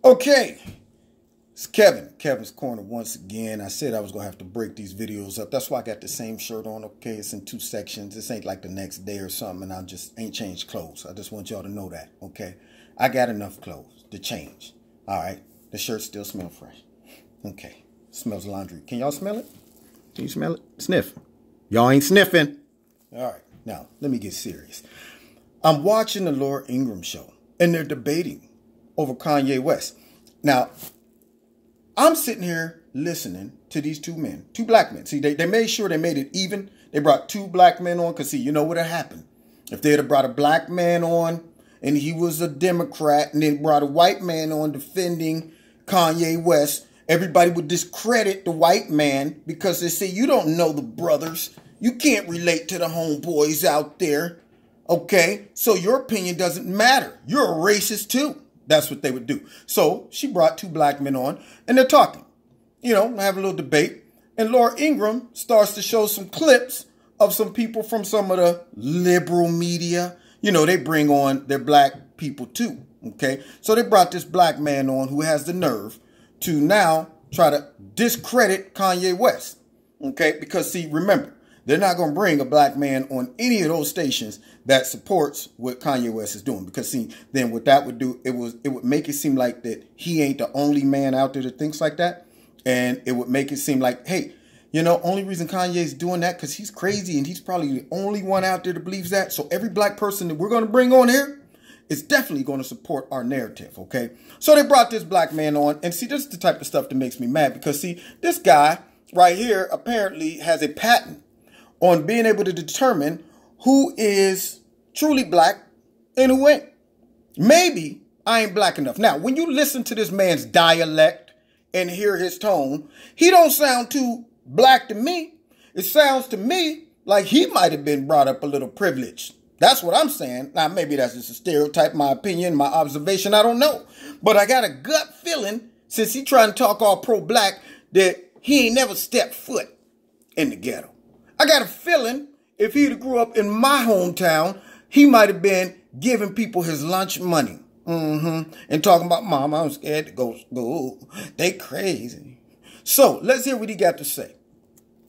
Okay, it's Kevin. Kevin's Corner once again. I said I was going to have to break these videos up. That's why I got the same shirt on. Okay, it's in 2 sections. This ain't like the next day or something, and I just ain't changed clothes. I just want y'all to know that, okay? I got enough clothes to change, all right? The shirt still smells fresh. Okay, smells laundry. Can y'all smell it? Can you smell it? Sniff. Y'all ain't sniffing. All right, now, let me get serious. I'm watching the Laura Ingraham show, and they're debating over Kanye West. Now, I'm sitting here listening to these two men, two black men. See, they made sure they made it even. They brought 2 black men on because, see, you know what had happened? If they had brought a black man on and he was a Democrat and then brought a white man on defending Kanye West, everybody would discredit the white man because they say, you don't know the brothers. You can't relate to the homeboys out there. Okay, so your opinion doesn't matter. You're a racist too. That's what they would do. So she brought 2 black men on and they're talking, you know, have a little debate. And Laura Ingraham starts to show some clips of some people from some of the liberal media. You know, they bring on their black people too. Okay, so they brought this black man on who has the nerve to now try to discredit Kanye West. Okay, because see, remember, they're not going to bring a black man on any of those stations that supports what Kanye West is doing. Because, see, then what that would do, it would make it seem like that he ain't the only man out there that thinks like that. And it would make it seem like, hey, you know, only reason Kanye's doing that because he's crazy and he's probably the only one out there that believes that. So every black person that we're going to bring on here is definitely going to support our narrative, okay? So they brought this black man on. And, see, this is the type of stuff that makes me mad. Because, see, this guy right here apparently has a patent on being able to determine who is truly black and who ain't. Maybe I ain't black enough. Now, when you listen to this man's dialect and hear his tone, he don't sound too black to me. It sounds to me like he might have been brought up a little privileged. That's what I'm saying. Now, maybe that's just a stereotype, my opinion, my observation. I don't know. But I got a gut feeling, since he trying to talk all pro-black, that he ain't never stepped foot in the ghetto. I got a feeling if he'd have grew up in my hometown, he might have been giving people his lunch money. And talking about, Mom, I'm scared to go to school. They crazy. So let's hear what he got to say.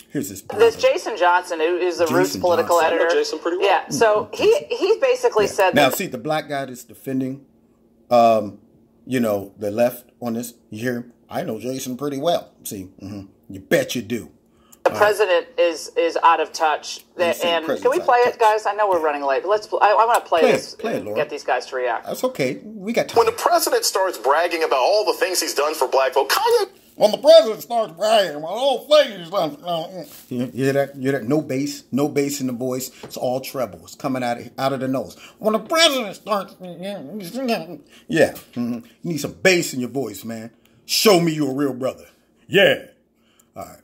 Here's this. This Jason Johnson, who is the Roots political editor. I know Jason pretty well. Yeah, so he basically said now, that. See, the black guy that's defending, you know, the left on this, you hear him? I know Jason pretty well. See, you bet you do. The president is out of touch. And can we play it, guys? I know we're running late, but I want to play this and get these guys to react. That's okay. We got time. When the president starts bragging about all the things he's done for black folk, Kanye... When the president starts bragging about all things he's done... You hear that? You hear that? No bass in the voice. It's all treble. It's coming out of the nose. When the president starts... Yeah. You need some bass in your voice, man. Show me you're a real brother. Yeah. All right.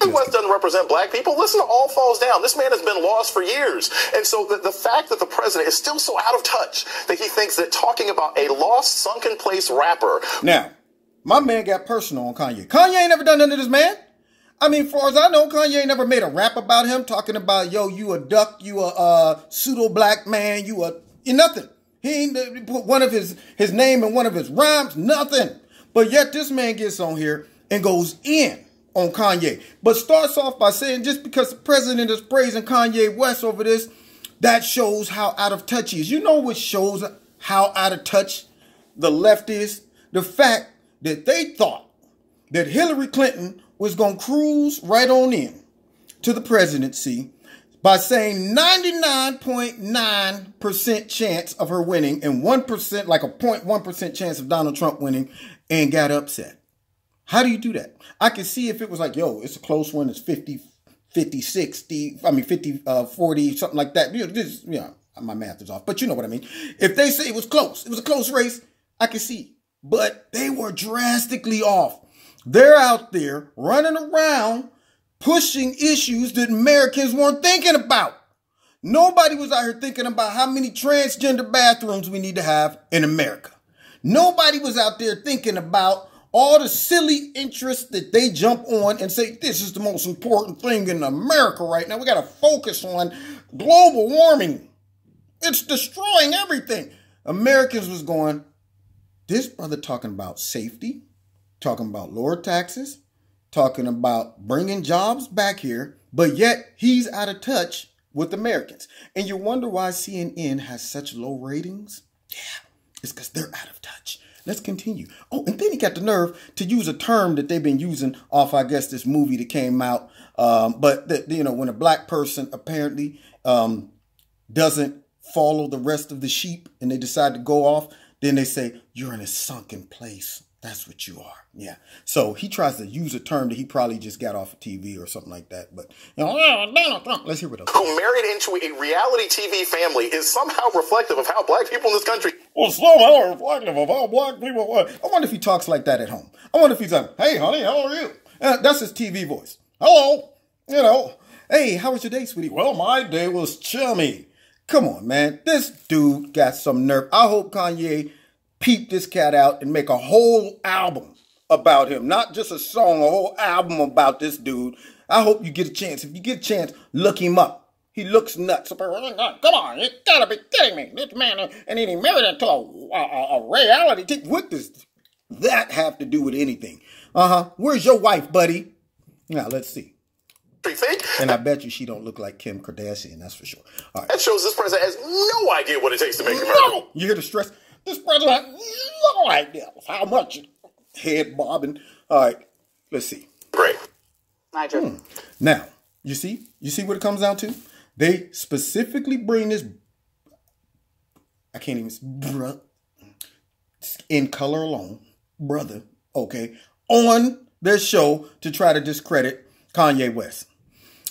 West doesn't represent black people. Listen to All Falls Down. This man has been lost for years. And so the fact that the president is still so out of touch that he thinks that talking about a lost, sunken place rapper... Now, my man got personal on Kanye. Kanye ain't never done nothing to this man. I mean, far as I know, Kanye ain't never made a rap about him talking about, yo, you a duck, you a pseudo-black man, you nothing. He ain't put one of his name in one of his rhymes, nothing. But yet this man gets on here and goes in on Kanye, but starts off by saying just because the president is praising Kanye West over this, that shows how out of touch he is. You know what shows how out of touch the left is? The fact that they thought that Hillary Clinton was going to cruise right on in to the presidency by saying 99.9% chance of her winning and 1%, like a 0.1% chance of Donald Trump winning, and got upset. How do you do that? I can see if it was like, yo, it's a close one. It's 50, 60, I mean, 50, 40, something like that. You know, my math is off, but you know what I mean. If they say it was close, it was a close race, I can see. But they were drastically off. They're out there running around pushing issues that Americans weren't thinking about. Nobody was out here thinking about how many transgender bathrooms we need to have in America. Nobody was out there thinking about all the silly interests that they jump on and say, this is the most important thing in America right now. We got to focus on global warming. It's destroying everything. Americans was going, This brother talking about safety, talking about lower taxes, talking about bringing jobs back here, but yet he's out of touch with Americans. And you wonder why CNN has such low ratings? Yeah, it's because they're out of touch. Let's continue. Oh, and then he got the nerve to use a term that they've been using off, I guess, this movie that came out. But that, you know, when a black person apparently doesn't follow the rest of the sheep and they decide to go off, then they say, you're in a sunken place. That's what you are. Yeah. So he tries to use a term that he probably just got off of TV or something like that. But, you know, let's hear what else. Who married into a reality TV family is somehow reflective of how black people in this country. Well, somehow reflective of how black people are. I wonder if he talks like that at home. I wonder if he's like, hey, honey, how are you? That's his TV voice. Hello. You know, hey, how was your day, sweetie? Well, my day was chummy. Come on, man. This dude got some nerve. I hope Kanye peep this cat out and make a whole album about him. Not just a song, a whole album about this dude. I hope you get a chance. If you get a chance, look him up. He looks nuts. Come on, you gotta be kidding me. This man, and then he married into a reality TV. What does that have to do with anything? Where's your wife, buddy? Now, let's see. And I bet you she don't look like Kim Kardashian, that's for sure. All right. That shows this president has no idea what it takes to make America. No! You hear the stress? This president has no idea how much head bobbing. All right, let's see. Great. Nigel. Now, you see what it comes down to? They specifically bring this, I can't even, in color alone, brother, okay, on their show to try to discredit Kanye West,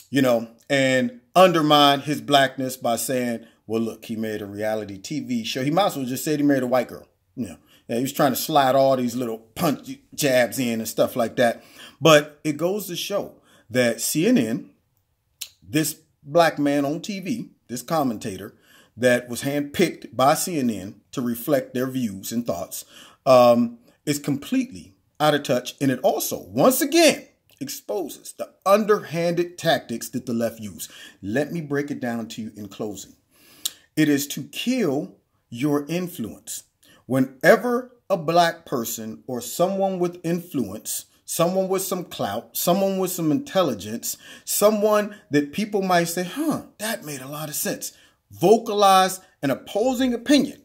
you know, and undermine his blackness by saying, well, look, he made a reality TV show. He might as well just say he married a white girl. Yeah, he was trying to slide all these little punch jabs in and stuff like that. But it goes to show that CNN, this black man on TV, this commentator that was handpicked by CNN to reflect their views and thoughts, is completely out of touch. And it also, once again, exposes the underhanded tactics that the left use. Let me break it down to you in closing. It is to kill your influence. Whenever a black person or someone with influence, someone with some clout, someone with some intelligence, someone that people might say, that made a lot of sense, vocalize an opposing opinion,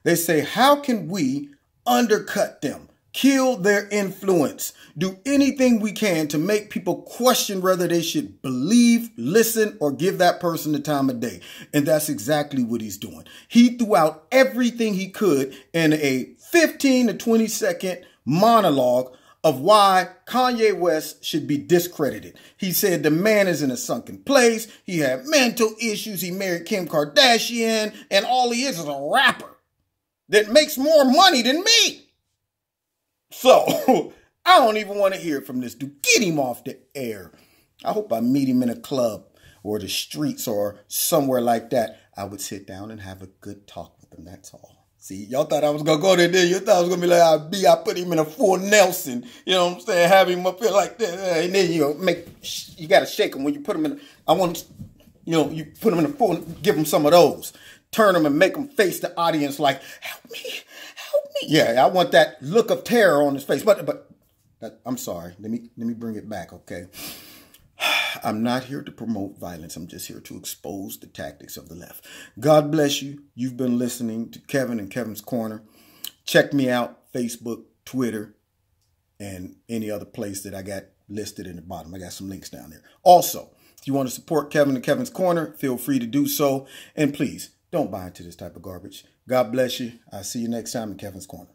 they say, how can we undercut them? Kill their influence. Do anything we can to make people question whether they should believe, listen, or give that person the time of day. And that's exactly what he's doing. He threw out everything he could in a 15 to 20 second monologue of why Kanye West should be discredited. He said the man is in a sunken place. He had mental issues. He married Kim Kardashian. And all he is a rapper that makes more money than me. So, I don't even want to hear from this dude. Get him off the air. I hope I meet him in a club or the streets or somewhere like that. I would sit down and have a good talk with him. That's all. See, y'all thought I was going to go there. You thought I was going to be like, I put him in a full Nelson. You know what I'm saying? Have him up here like that. And then, you got to shake him when you put him in. You put him in a full, give him some of those. Turn him and make him face the audience like, help me. Yeah, I want that look of terror on his face. But I'm sorry. Let me bring it back, okay? I'm not here to promote violence. I'm just here to expose the tactics of the left. God bless you. You've been listening to Kevin and Kevin's Corner. Check me out, Facebook, Twitter, and any other place that I got listed in the bottom. I got some links down there. Also, if you want to support Kevin and Kevin's Corner, feel free to do so. And please, don't buy into this type of garbage. God bless you. I'll see you next time in Kevin's Corner.